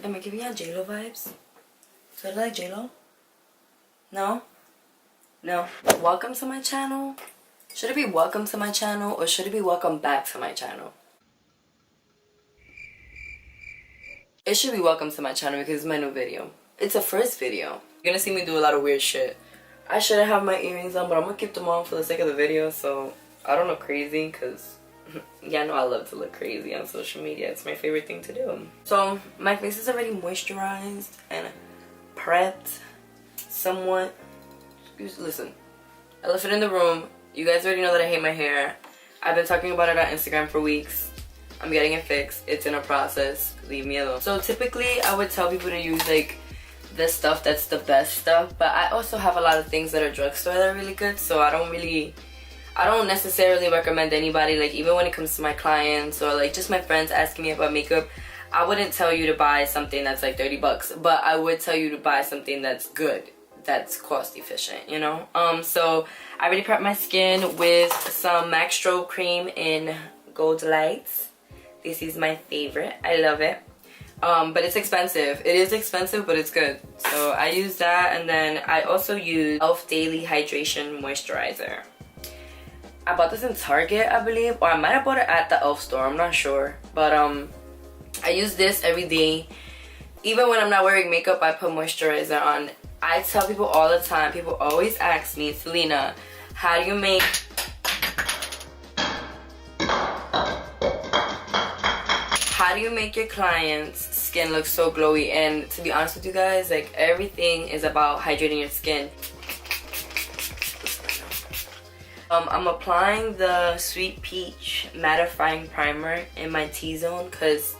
Am I giving y'all J-Lo vibes? Do I like J-Lo? No? No. Welcome to my channel. Should it be welcome to my channel or should it be welcome back to my channel? It should be welcome to my channel because it's my new video. It's a first video. You're gonna see me do a lot of weird shit. I shouldn't have my earrings on, but I'm gonna keep them on for the sake of the video so I don't look crazy because yeah, I know I love to look crazy on social media. It's my favorite thing to do. So my face is already moisturized and prepped somewhat. Listen, I left it in the room. You guys already know that I hate my hair. I've been talking about it on Instagram for weeks. I'm getting it fixed. It's in a process. Leave me alone. So typically I would tell people to use like the stuff that's the best stuff, but I also have a lot of things that are drugstore that are really good, so I don't necessarily recommend anybody, like even when it comes to my clients or like just my friends asking me about makeup, I wouldn't tell you to buy something that's like 30 bucks, but I would tell you to buy something that's good, that's cost efficient, you know? So I already prepped my skin with some MAC Strobe cream in Gold Lights. This is my favorite. I love it. But it's expensive. It is expensive, but it's good. So I use that, and then I also use e.l.f. Daily Hydration Moisturizer. I bought this in Target, I believe, or I might have bought it at the e.l.f. store. I'm not sure, but I use this every day. Even when I'm not wearing makeup, I put moisturizer on. I tell people all the time. People always ask me, Selena, how do you make your clients' skin look so glowy? And to be honest with you guys, like everything is about hydrating your skin. I'm applying the Sweet Peach Mattifying Primer in my T-zone because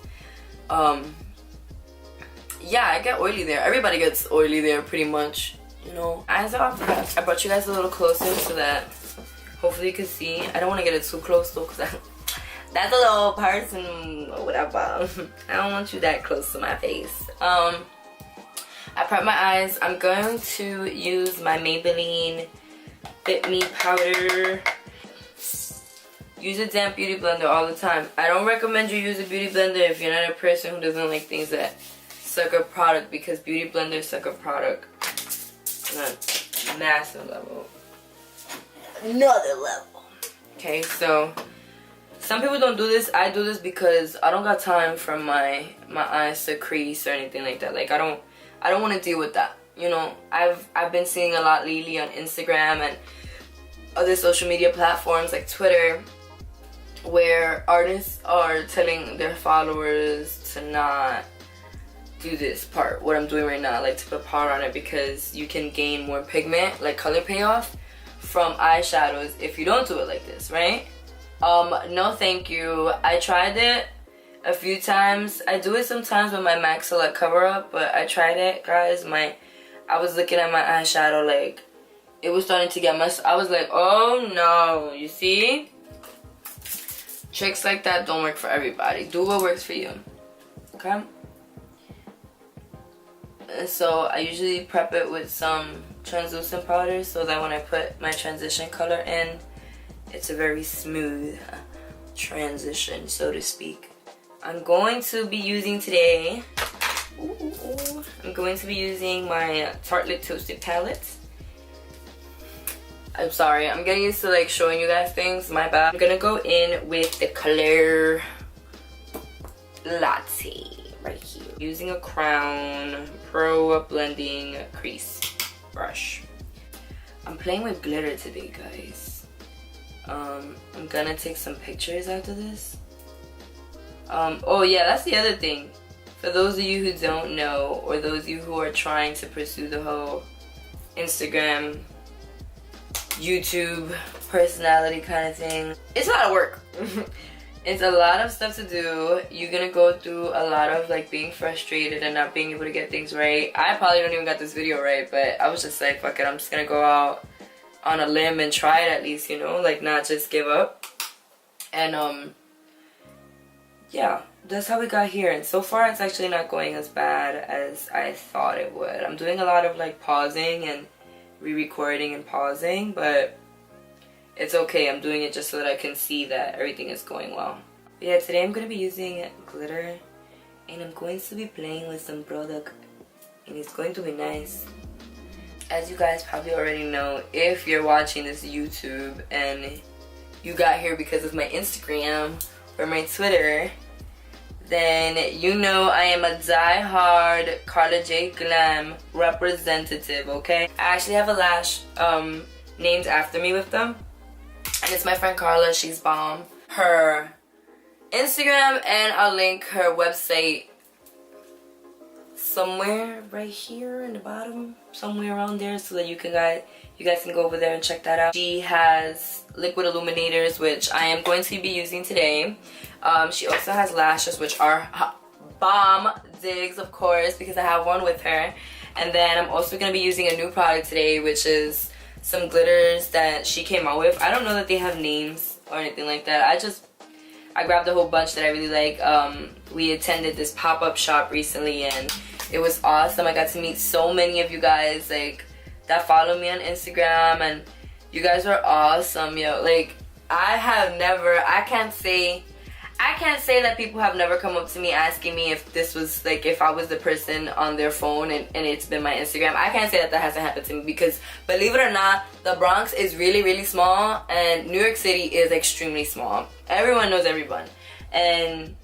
yeah, I get oily there. Everybody gets oily there pretty much, you know. Eyes are off. I brought you guys a little closer so that hopefully you can see. I don't want to get it too close though because that's a little person or whatever. I don't want you that close to my face. I prep my eyes. I'm going to use my Maybelline Fit Me powder. Use a damp beauty blender all the time. I don't recommend you use a beauty blender if you're not a person who doesn't like things that suck up product, because beauty blenders suck up product on a massive level. Another level. Okay, so some people don't do this. I do this because I don't got time for my eyes to crease or anything like that. Like I don't want to deal with that. You know, I've been seeing a lot lately on Instagram and other social media platforms like Twitter where artists are telling their followers to not do this part, what I'm doing right now, like to put powder on it, because you can gain more pigment, like color payoff from eyeshadows if you don't do it like this, right? No thank you. I tried it a few times. I do it sometimes with my MAC Select cover up, but I tried it, guys. I was looking at my eyeshadow, like it was starting to get messed. I was like, oh no, you see? Tricks like that don't work for everybody. Do what works for you, okay? And so I usually prep it with some translucent powder so that when I put my transition color in, it's a very smooth transition, so to speak. I'm going to be using today, I'm going to be using my Tartelette Toasted palette. I'm sorry, I'm getting used to like showing you guys things, my bad. I'm gonna go in with the color Latte right here. Using a Crown Pro Blending Crease brush. I'm playing with glitter today, guys. I'm gonna take some pictures after this. Oh yeah, that's the other thing. For those of you who don't know, or those of you who are trying to pursue the whole Instagram, YouTube personality kind of thing, it's a lot of work. It's a lot of stuff to do. You're gonna go through a lot of like being frustrated and not being able to get things right. I probably don't even got this video right, but I was just like, fuck it, I'm just gonna go out on a limb and try it at least, you know, like not just give up. And yeah, that's how we got here. And so far it's actually not going as bad as I thought it would. I'm doing a lot of like pausing and re-recording and pausing, but it's okay. I'm doing it just so that I can see that everything is going well. But yeah, today I'm going to be using glitter and I'm going to be playing with some product, and it's going to be nice. As you guys probably already know, if you're watching this YouTube and you got here because of my Instagram or my Twitter, then you know I am a die-hard Carla J Glam representative, okay? I actually have a lash named after me with them, and it's my friend Carla. She's bomb. Her Instagram, and I'll link her website somewhere right here in the bottom, somewhere around there, so that you guys can go over there and check that out. She has liquid illuminators, which I am going to be using today. She also has lashes, which are bomb digs, of course, because I have one with her. And then I'm also going to be using a new product today, which is some glitters that she came out with. I don't know that they have names or anything like that. I grabbed a whole bunch that I really like. We attended this pop-up shop recently, and it was awesome. I got to meet so many of you guys like that follow me on Instagram, and you guys were awesome, yo. Like, I can't say that people have never come up to me asking me if this was like, if I was the person on their phone and it's been my Instagram. I can't say that hasn't happened to me, because believe it or not, the Bronx is really, really small, and New York City is extremely small. Everyone knows everyone. And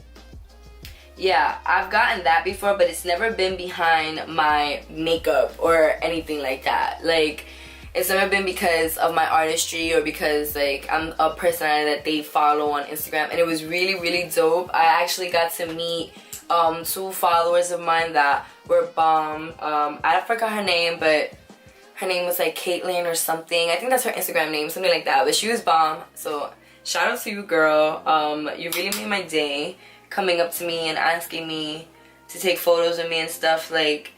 yeah, I've gotten that before, but it's never been behind my makeup or anything like that. Like, it's never been because of my artistry or because like I'm a personality that they follow on Instagram. And it was really, really dope. I actually got to meet 2 followers of mine that were bomb. I forgot her name, but her name was like Caitlin or something. I think that's her Instagram name, something like that. But she was bomb. So shout out to you, girl. You really made my day, coming up to me and asking me to take photos of me and stuff. Like,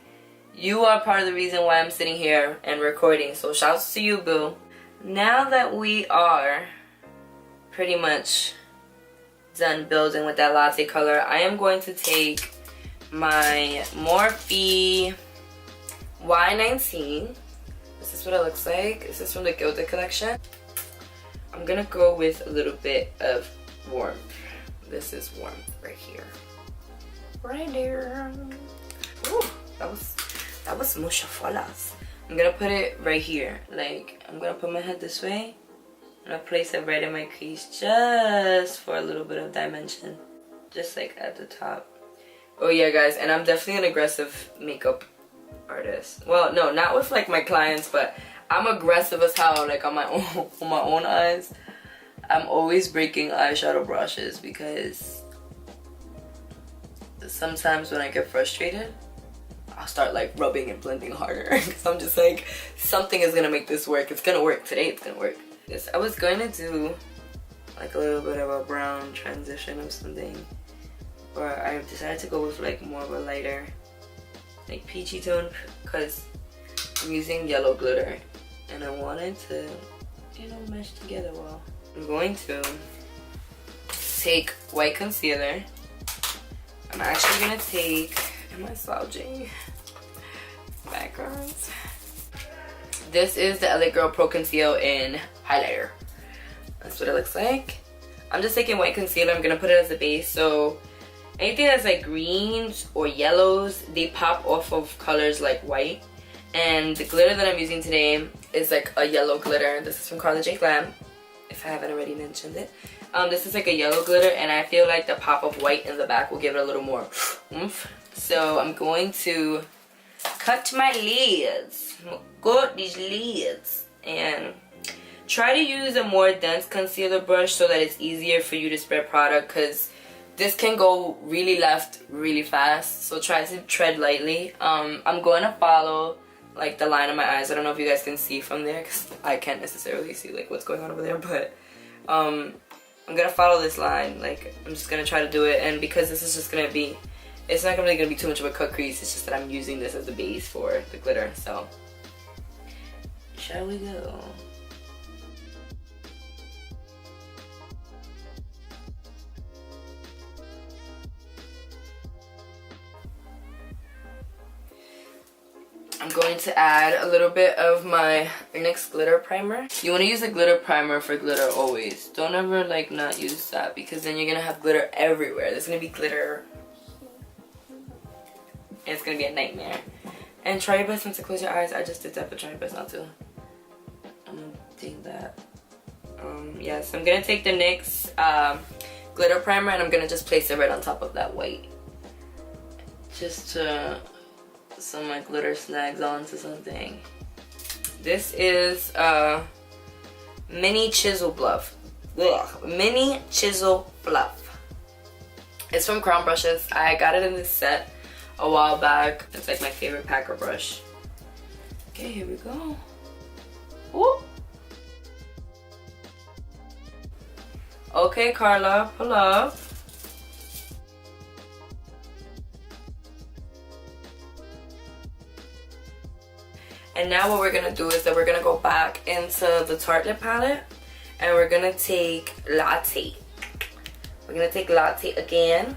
you are part of the reason why I'm sitting here and recording. So shouts to you, boo. Now that we are pretty much done building with that latte color, I am going to take my Morphe Y19. This is what it looks like. This is from the Gilded collection. I'm gonna go with a little bit of warmth. This is warmth right here. Right there. Ooh, that was mucha falas. I'm gonna put it right here. Like, I'm gonna put my head this way. I'm gonna place it right in my crease just for a little bit of dimension. Just like at the top. Oh yeah, guys, and I'm definitely an aggressive makeup artist. Well, no, not with like my clients, but I'm aggressive as hell, like on my own eyes. I'm always breaking eyeshadow brushes because sometimes when I get frustrated, I'll start like rubbing and blending harder because I'm just like, something is gonna make this work. It's gonna work today. It's gonna work. Yes, I was going to do like a little bit of a brown transition of something, but I decided to go with like more of a lighter, like peachy tone, because I'm using yellow glitter and I wanted to, you know, mesh together well. I'm going to take white concealer. I'm actually gonna take, am I slouching? Backgrounds. This is the LA Girl Pro Conceal in Highlighter. That's what it looks like. I'm just taking white concealer. I'm gonna put it as a base. So anything that's like greens or yellows, they pop off of colors like white. And the glitter that I'm using today is like a yellow glitter. This is from Carla J Glam, if I haven't already mentioned it. This is like a yellow glitter, and I feel like the pop of white in the back will give it a little more oomph. So I'm going to cut my lids. Got these lids. And try to use a more dense concealer brush so that it's easier for you to spread product, because this can go really left really fast. So try to tread lightly. I'm going to follow like the line of my eyes. I don't know if you guys can see from there because I can't necessarily see like what's going on over there, but I'm gonna follow this line. Like, I'm just gonna try to do it, and because this is just gonna be, it's not really gonna be too much of a cut crease, it's just that I'm using this as the base for the glitter. So shall we go? I'm going to add a little bit of my NYX glitter primer. You want to use a glitter primer for glitter always. Don't ever like not use that, because then you're going to have glitter everywhere. There's going to be glitter it's gonna be a nightmare. And try your best not to close your eyes. I just did that, but try your best not to. I'm gonna take that. Yes, I'm gonna take the NYX glitter primer, and I'm gonna just place it right on top of that white, just to some like glitter snags onto something. This is mini chisel bluff. Ugh, mini chisel bluff. It's from Crown Brushes. I got it in this set a while back. It's like my favorite packer brush. Okay, here we go. Ooh. Okay, Carla, pull up. And now what we're gonna do is that we're gonna go back into the Tartelette palette, and we're gonna take Latte. We're gonna take Latte again,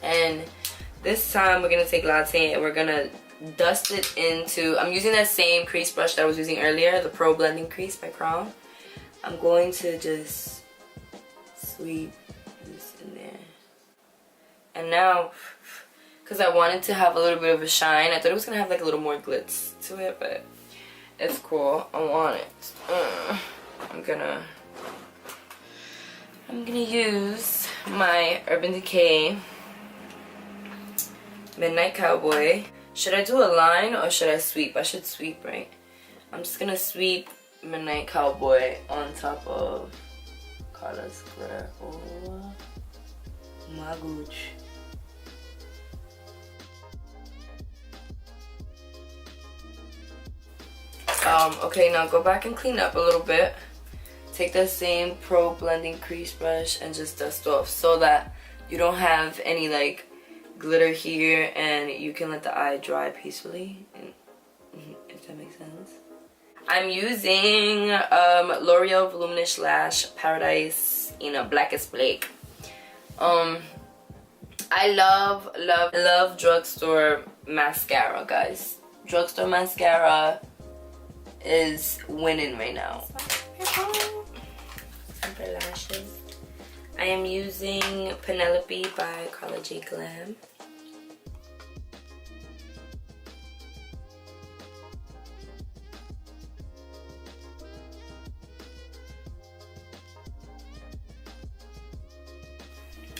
and this time we're gonna take Latte and we're gonna dust it into, I'm using that same crease brush that I was using earlier, the Pro Blending Crease by Crown. I'm going to just sweep this in there. And now, because I wanted to have a little bit of a shine, I thought it was gonna have like a little more glitz to it, but it's cool. I want it. I'm gonna use my Urban Decay Midnight Cowboy. Should I do a line or should I sweep? I should sweep, right? I'm just gonna sweep Midnight Cowboy on top of Carla's glitter. Oh my gooch. Okay, now go back and clean up a little bit. Take that same Pro Blending Crease brush and just dust off so that you don't have any like glitter here, and you can let the eye dry peacefully, if that makes sense. I'm using L'Oreal Voluminous Lash Paradise in a Blackest Blake. I love drugstore mascara, guys. Drugstore mascara is winning right now. For lashes, I am using Penelope by Carla J Glam.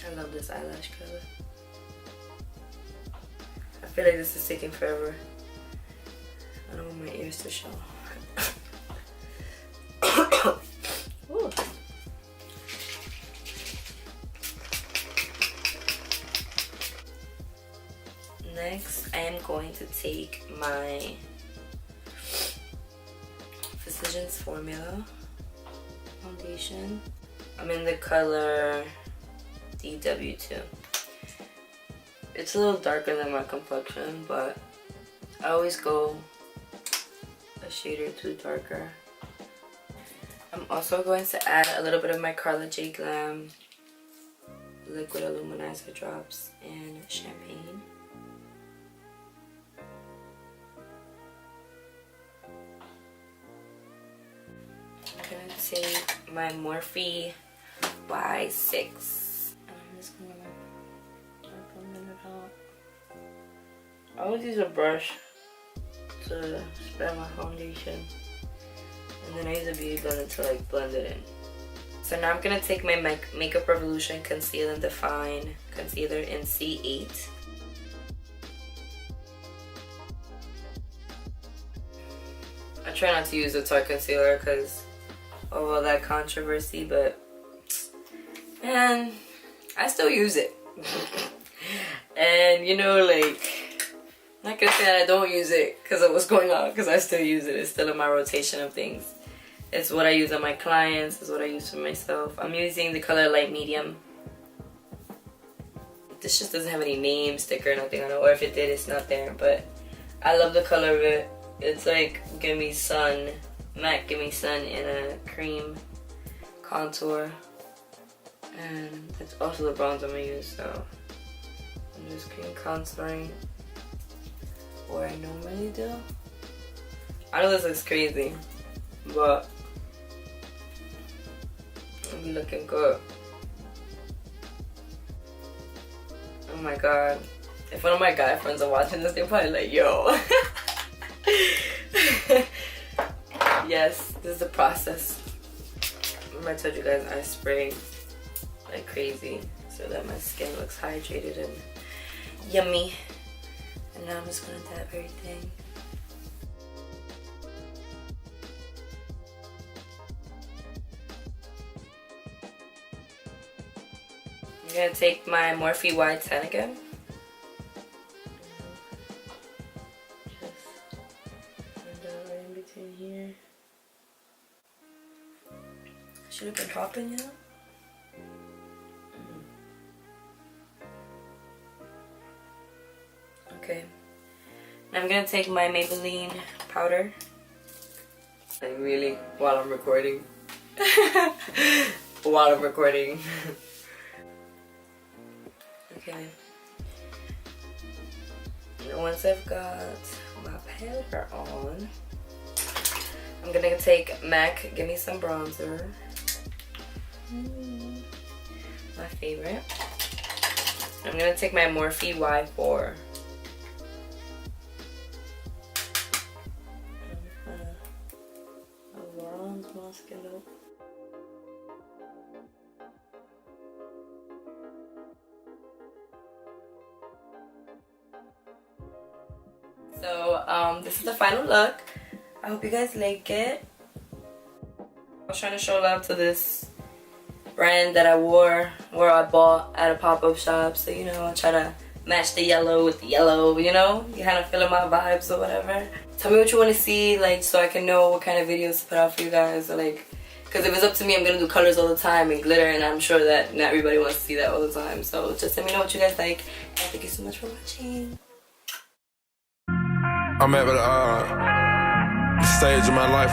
I love this eyelash color. I feel like this is taking forever. I don't want my ears to show. Ooh. Next, I am going to take my Physicians Formula foundation. I'm in the color DW2. It's a little darker than my complexion, but I always go a shade or two darker. I'm also going to add a little bit of my Carla J Glam liquid illuminizer drops and champagne. I'm gonna take my Morphe Y6. And I'm just gonna darken it out. I always use a brush to spread my foundation. And then I use a beauty blender to like blend it in. So now I'm gonna take my Makeup Revolution Conceal and Define Concealer in C8. I try not to use the Tarte concealer because of all that controversy, but man, I still use it. And you know, like, I'm not gonna say that I don't use it because of what's going on, because I still use it. It's still in my rotation of things. It's what I use on my clients. It's what I use for myself. I'm using the color Light Medium. This just doesn't have any name, sticker, nothing on it. Or if it did, it's not there. But I love the color of it. It's like Give Me Sun, MAC Give Me Sun in a cream contour. And that's also the bronze I'm gonna use. So I'm just cream contouring where I normally do. I know this looks crazy, but I'm looking good. Oh my god, If one of my guy friends are watching this, they're probably like, yo. Yes, this is the process. Remember I told you guys I spray like crazy so that my skin looks hydrated and yummy. And now I'm just gonna dab everything. I'm gonna take my Morphe Y10 again. Just right in between here. Should have been popping, you know? Okay. Now I'm gonna take my Maybelline powder. Like really, while I'm recording. While I'm recording. Okay. And once I've got my powder on, I'm gonna take MAC Give Me Some Bronzer. My favorite. I'm gonna take my Morphe Y4. Bronze my skin up. So this is the final look. I hope you guys like it. I was trying to show love to this brand that I bought at a pop-up shop. So you know, I try to match the yellow with the yellow, you know? You kind of feeling my vibes or whatever. Tell me what you want to see, like, so I can know what kind of videos to put out for you guys. Or like, because if it's up to me, I'm gonna do colors all the time and glitter, and I'm sure that not everybody wants to see that all the time. So just let me know what you guys like. And thank you so much for watching. I'm at the stage of my life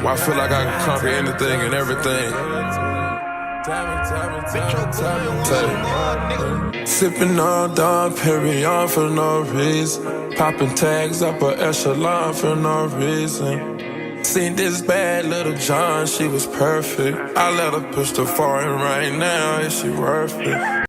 where I feel like I can conquer anything and everything. Sipping on Dom Perignon for no reason. Popping tags up a echelon for no reason. Seen this bad little John, she was perfect. I let her push the foreign right now, is she worth it?